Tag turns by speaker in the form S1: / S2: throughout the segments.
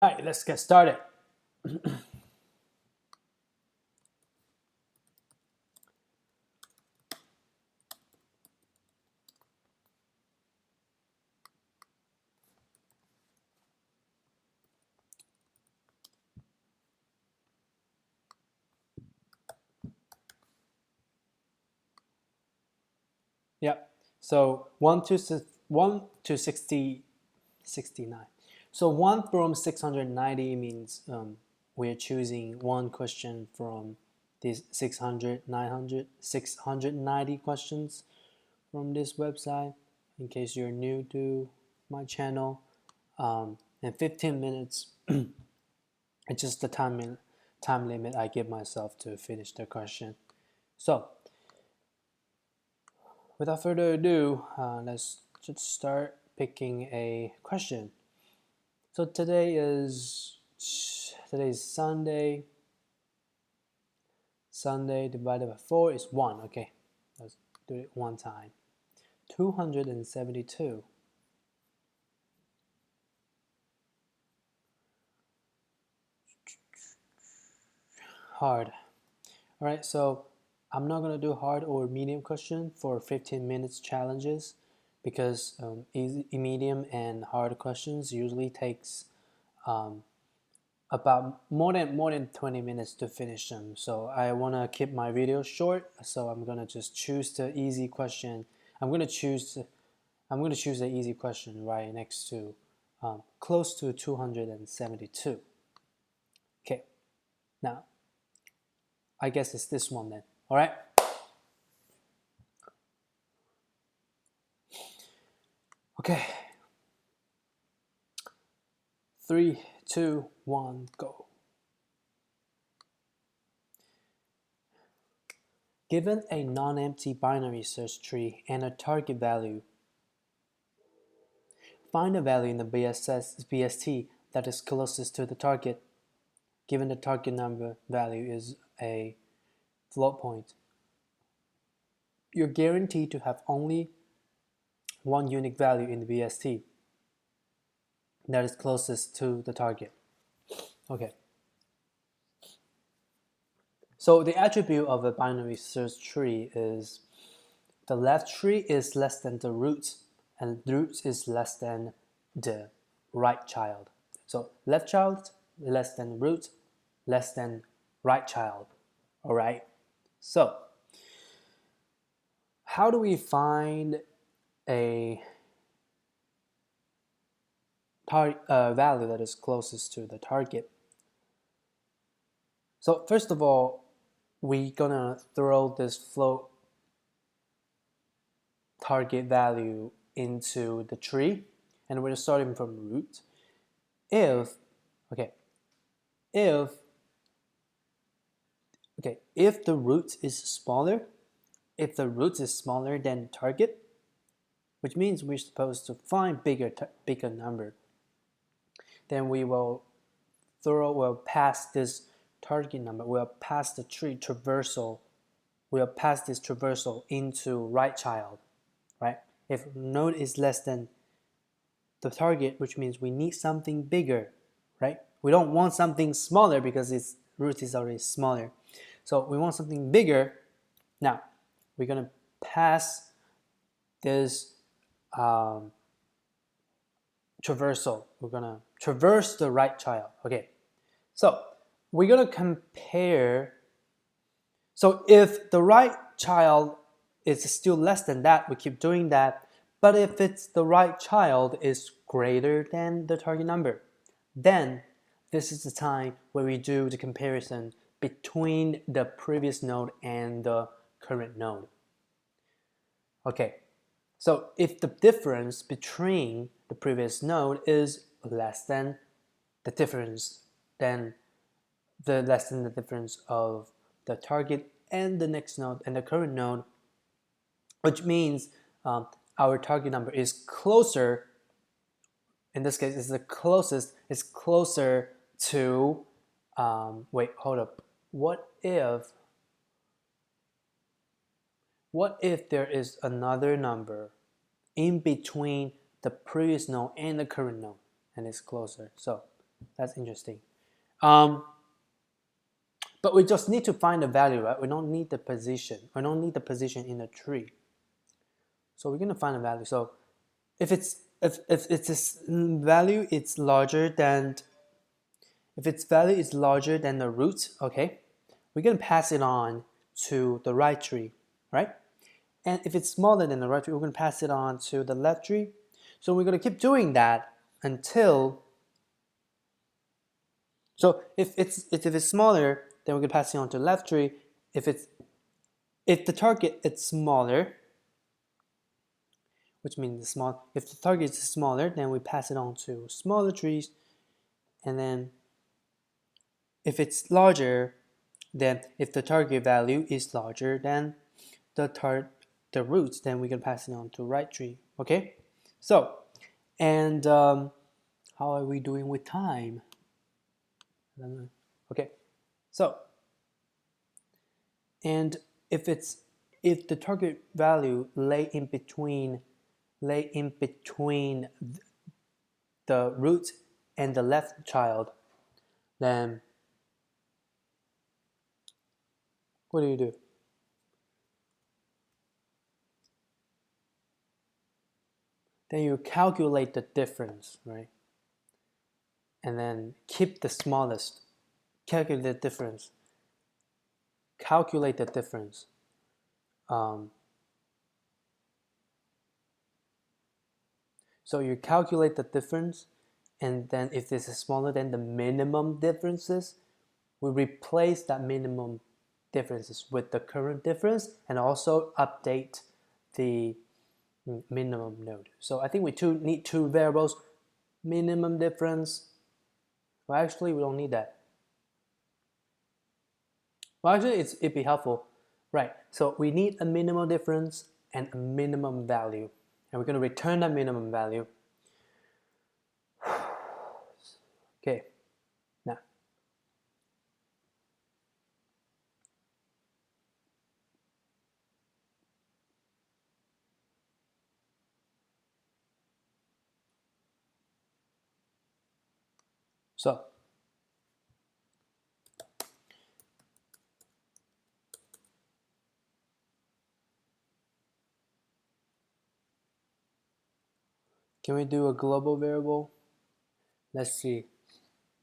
S1: All right, let's get started. Yep. So 1 to 60, 69. So 1 from 690 means we're choosing one question from these 600, 900, 690 questions from this website. In case you're new to my channel, and 15 minutes. It's just the time limit I give myself to finish the question. So without further ado, let's just start picking a question. So today's Sunday. Sunday divided by 4 is 1. Okay, let's do it one time. 272. Hard. All right, so I'm not gonna do hard or medium question for 15 minutes challenges because easy, medium and hard questions usually takes about more than 20 minutes to finish them. So I want to keep my video short, so I'm gonna just choose the easy question. I'm gonna choose the easy question right next to close to 272. Okay, now I guess it's this one then. All right. Okay. 3, 2, 1, go. Given a non-empty binary search tree and a target value, find a value in the BST that is closest to the target, given the target number value is a float point. You're guaranteed to have only one unique value in the BST that is closest to the target. Okay. So the attribute of a binary search tree is the left tree is less than the root, and the root is less than the right child. So left child less than root, less than right child. All right. So how do we find a value that is closest to the target? So first of all, we're gonna throw this float target value into the tree, and we're starting from root. If the root is smaller, if the root is smaller than target, which means we're supposed to find bigger number, then we'll pass this target number, we'll pass the tree traversal, we'll pass this traversal into right child, right? If node is less than the target, which means we need something bigger, right? We don't want something smaller because its root is already smaller. So we want something bigger. Now, we're gonna pass this traversal. We're gonna traverse the right child. Okay, so we're gonna compare. So if the right child is still less than that, we keep doing that. But if it's the right child is greater than the target number, then this is the time where we do the comparison between the previous node and the current node. Okay, so if the difference between the previous node is less than the difference, then less than the difference of the target and the next node and the current node, which means our target number is closer. In this case, it's the closest. It's closer to. Wait, hold up. What if there is another number in between the previous node and the current node, and it's closer? So That's interesting. But we just need to find the value, right? We don't need the position. We don't need the position in the tree. So we're gonna find a value. So if it's this value, it's larger than, if its value is larger than the root, okay, we're gonna pass it on to the right tree, right? And if it's smaller than the right tree, we're gonna pass it on to the left tree. So we're gonna keep doing that until, so if it's smaller, then we're gonna pass it on to the left tree. If the target is smaller, which means small, if the target is smaller, then we pass it on to smaller trees. And then if it's larger, then if the target value is larger than the roots, then we can pass it on to right tree. Okay, so and how are we doing with time? I don't know. Okay, so and if the target value lay in between the root and the left child, then what do? Then you calculate the difference, right? And then keep the smallest. Calculate the difference. Calculate the difference. So you calculate the difference, and then if this is smaller than the minimum differences, we replace that minimum differences with the current difference and also update the minimum node. So I think we need two variables, minimum difference. Well, actually, we don't need that. Well, actually, it'd be helpful. Right, so we need a minimum difference and a minimum value. And we're going to return that minimum value. Okay, now. So, can we do a global variable? Let's see.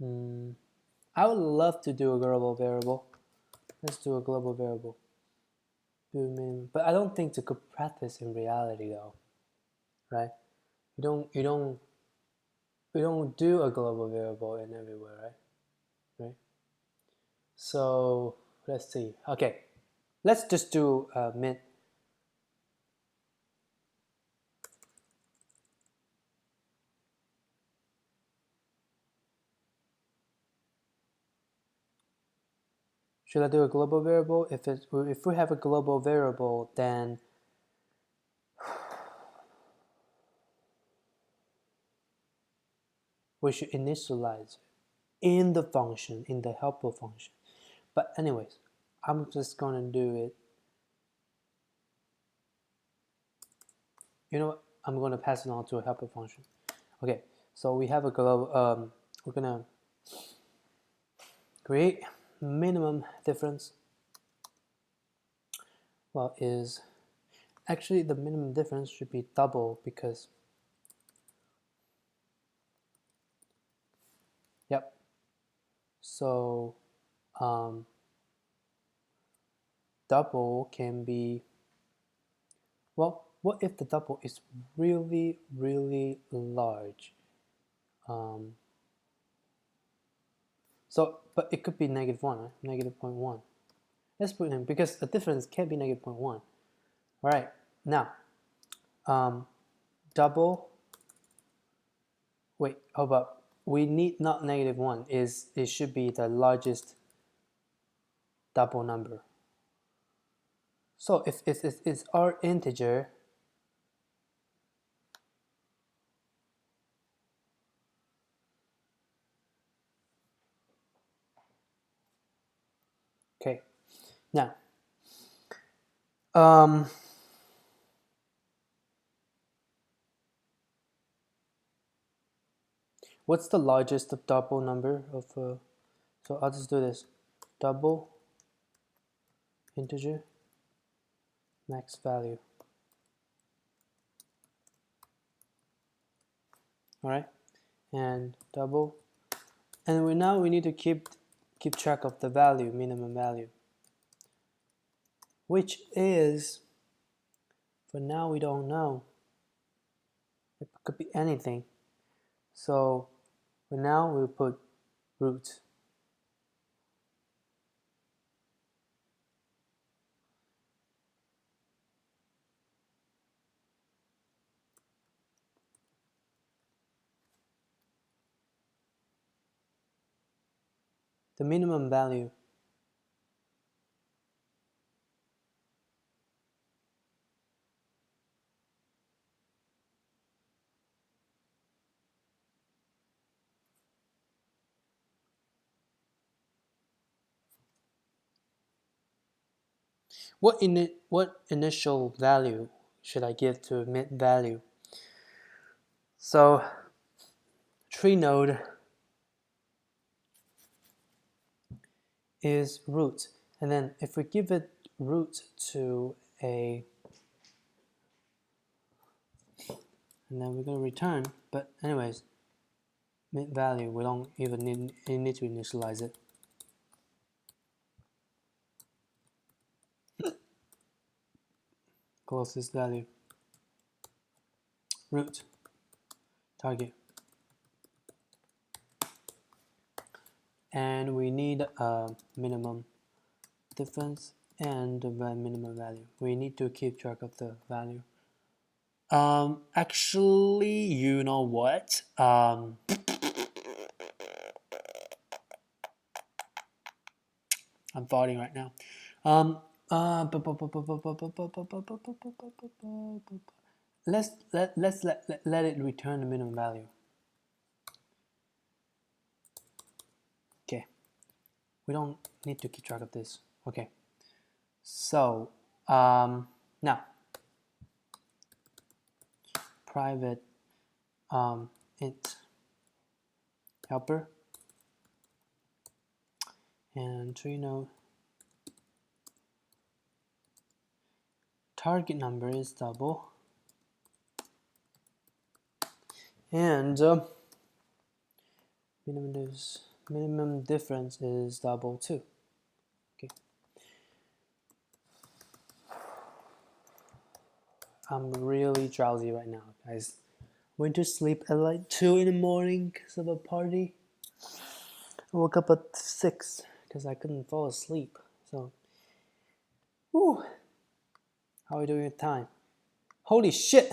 S1: I would love to do a global variable. Let's do a global variable. But I don't think it's a good practice in reality, though, right? You don't do a global variable in everywhere, right? So let's see. Okay, let's just do min. Should I do a global variable? If we have a global variable, then we should initialize it in the function, in the helper function. But anyways, I'm just gonna do it. You know what? I'm gonna pass it on to a helper function. Okay, so we have a global. We're gonna create minimum difference. Well, is actually the minimum difference should be double because. Yep. So double can be, well, what if the double is really, really large? So, but it could be -1, right? -0.1. Let's put in, because the difference can't be -0.1. All right, now, double, wait, hold up. We need not -1, it should be the largest double number. So if it's our integer, okay, now, What's the largest double number of, so I'll just do this, double integer max value. All right, and double, and now we need to keep track of the value, minimum value, which is, for now we don't know. It could be anything. So for now we'll put root. The minimum value. What initial value should I give to mid value? So tree node is root, and then if we give it root to a, and then we're going to return, but anyways, mid value, we don't even need to initialize it. Closest value, root, target, and we need a minimum difference and the minimum value. We need to keep track of the value. Actually, you know what? I'm farting right now. Let's let it return the minimum value. Okay, we don't need to keep track of this. Okay, so now private int helper and tree node target number is double, and minimum difference is double too. Okay, I'm really drowsy right now, guys. Went to sleep at like 2 in the morning because of a party. I woke up at 6 because I couldn't fall asleep. So, whew. How are we doing with time? Holy shit!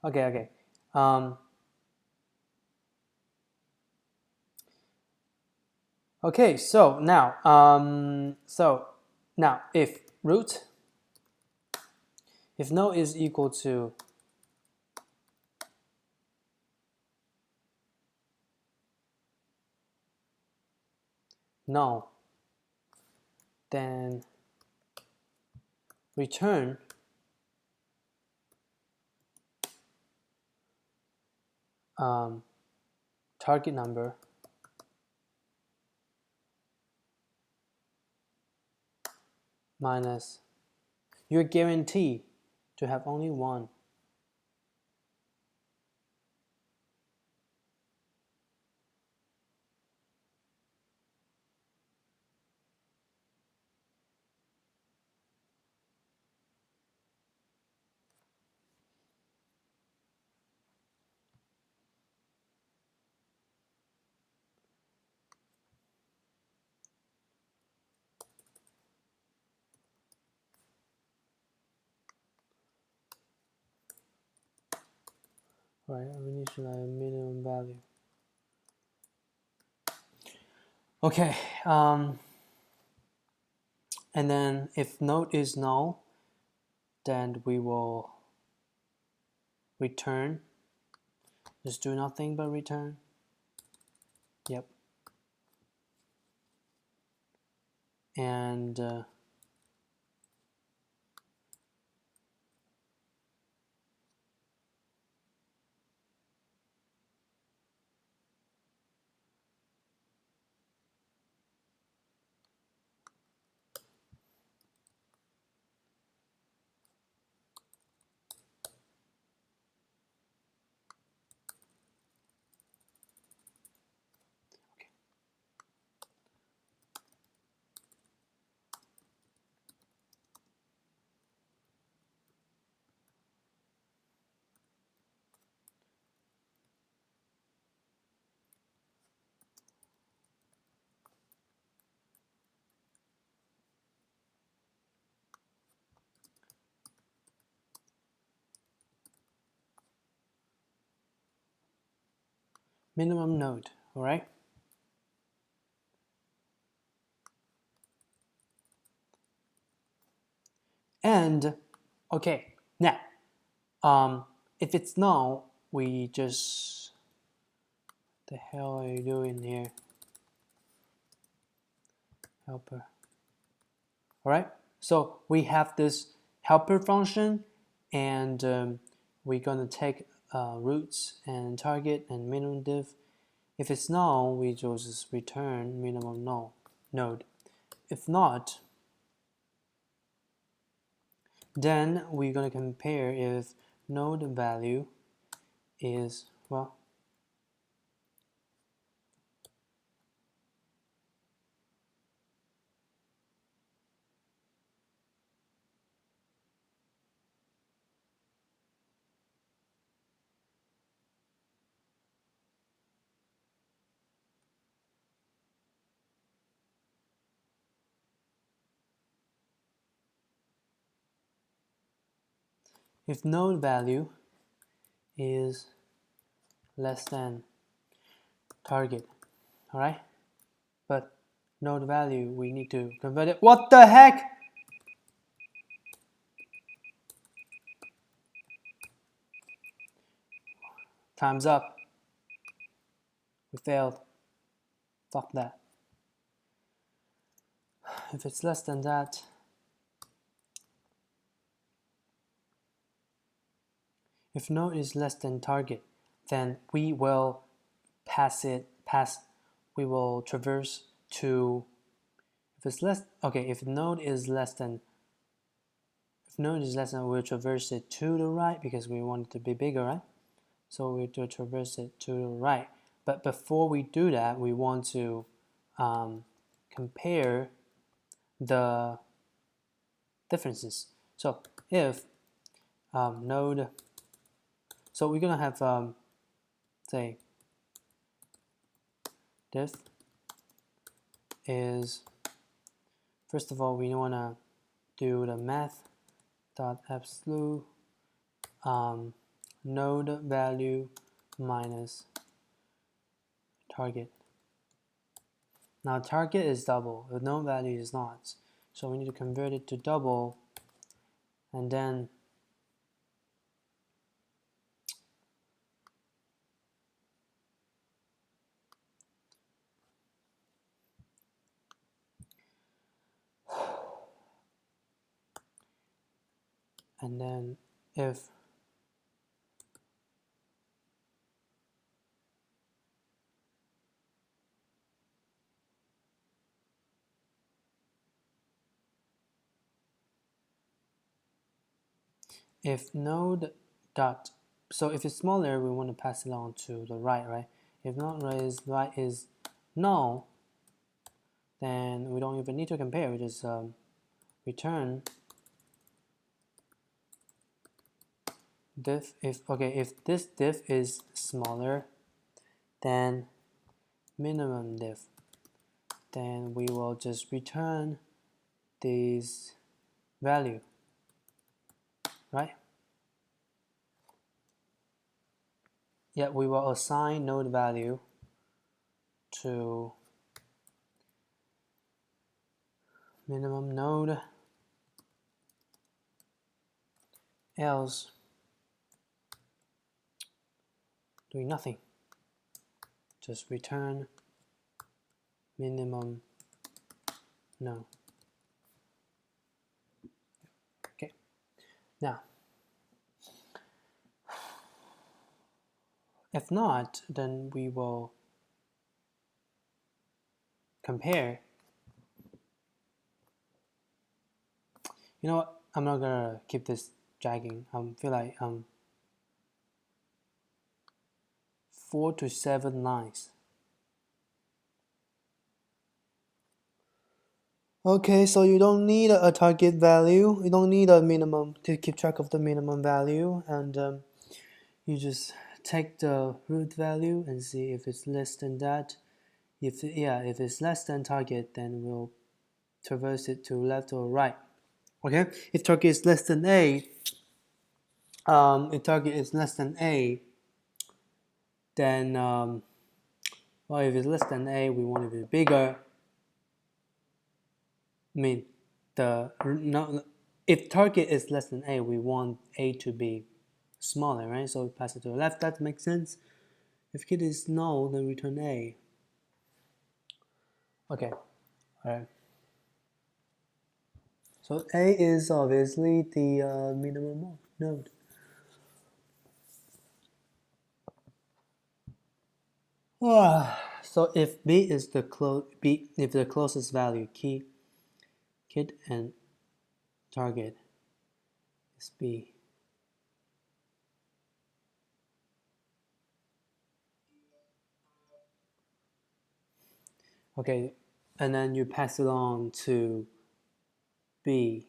S1: Okay. Okay, so now if root, if no is equal to null, then return target number minus, you're guaranteed to have only one. Right, we initialize minimum value. Okay, and then if node is null, then we will return. Just do nothing but return. Yep. And minimum node, all right? And okay, now if it's null, we just, the hell are you doing here? Helper. All right, so we have this helper function, and we're gonna take roots and target and minimum diff. If it's null, we just return minimum null node. If not, then we're gonna compare if node value is, well, if node value is less than target, all right? But node value, we need to convert it. What the heck? Time's up. We failed. Fuck that. If it's less than that, if node is less than target, then we will we will traverse to, if it's less, okay, if node is less than, we'll traverse it to the right because we want it to be bigger, right? So we do traverse it to the right. But before we do that, we want to compare the differences. So if node, so we're gonna have say diff is, first of all, we wanna do the math dot absolute node value minus target. Now target is double, the node value is not, so we need to convert it to double, and then if node dot, so if it's smaller, we want to pass it on to the right? If node right is null, then we don't even need to compare. We just return diff. If this diff is smaller than minimum diff, then we will just return this value, right? Yeah, we will assign node value to minimum node, else doing nothing. Just return minimum node. Okay, now if not, then we will compare. You know what? I'm not gonna keep this dragging. I feel like 4 to 7 lines. Okay, so you don't need a target value. You don't need a minimum to keep track of the minimum value, and you just take the root value and see if it's less than that. If it's less than target, then we'll traverse it to left or right. Okay, if target is less than a, then Well, if it's less than A, we want it to be bigger. I mean, if target is less than A, we want A to be smaller, right? So we pass it to the left. That makes sense. If kid is null, then return A. Okay, all right. So A is obviously the minimum node. So if B is if the closest value kid and target is B. Okay, and then you pass it on to B.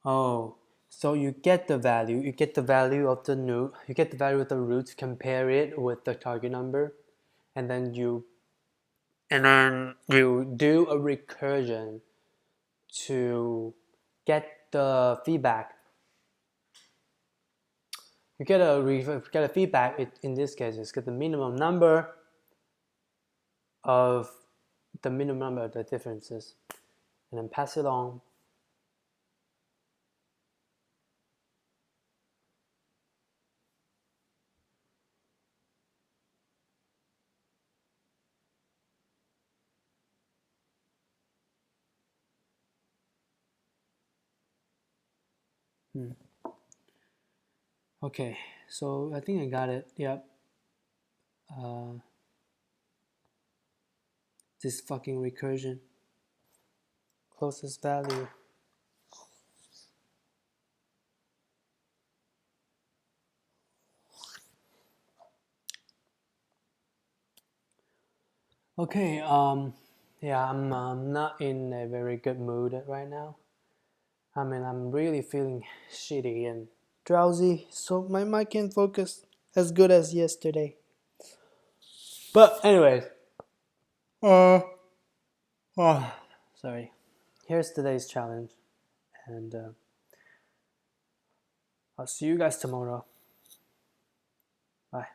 S1: Oh, so you get the value of the node, you get the value of the root, compare it with the target number, and then you do a recursion to get the feedback. You get a feedback. In this case, it's get the minimum number of the differences, and then pass it on. Okay, so I think I got it. Yep. This fucking recursion. Closest value. Okay, yeah, I'm not in a very good mood right now. I mean, I'm really feeling shitty and drowsy, so my mind can't focus as good as yesterday. But anyways, oh, sorry. Here's today's challenge, and I'll see you guys tomorrow. Bye.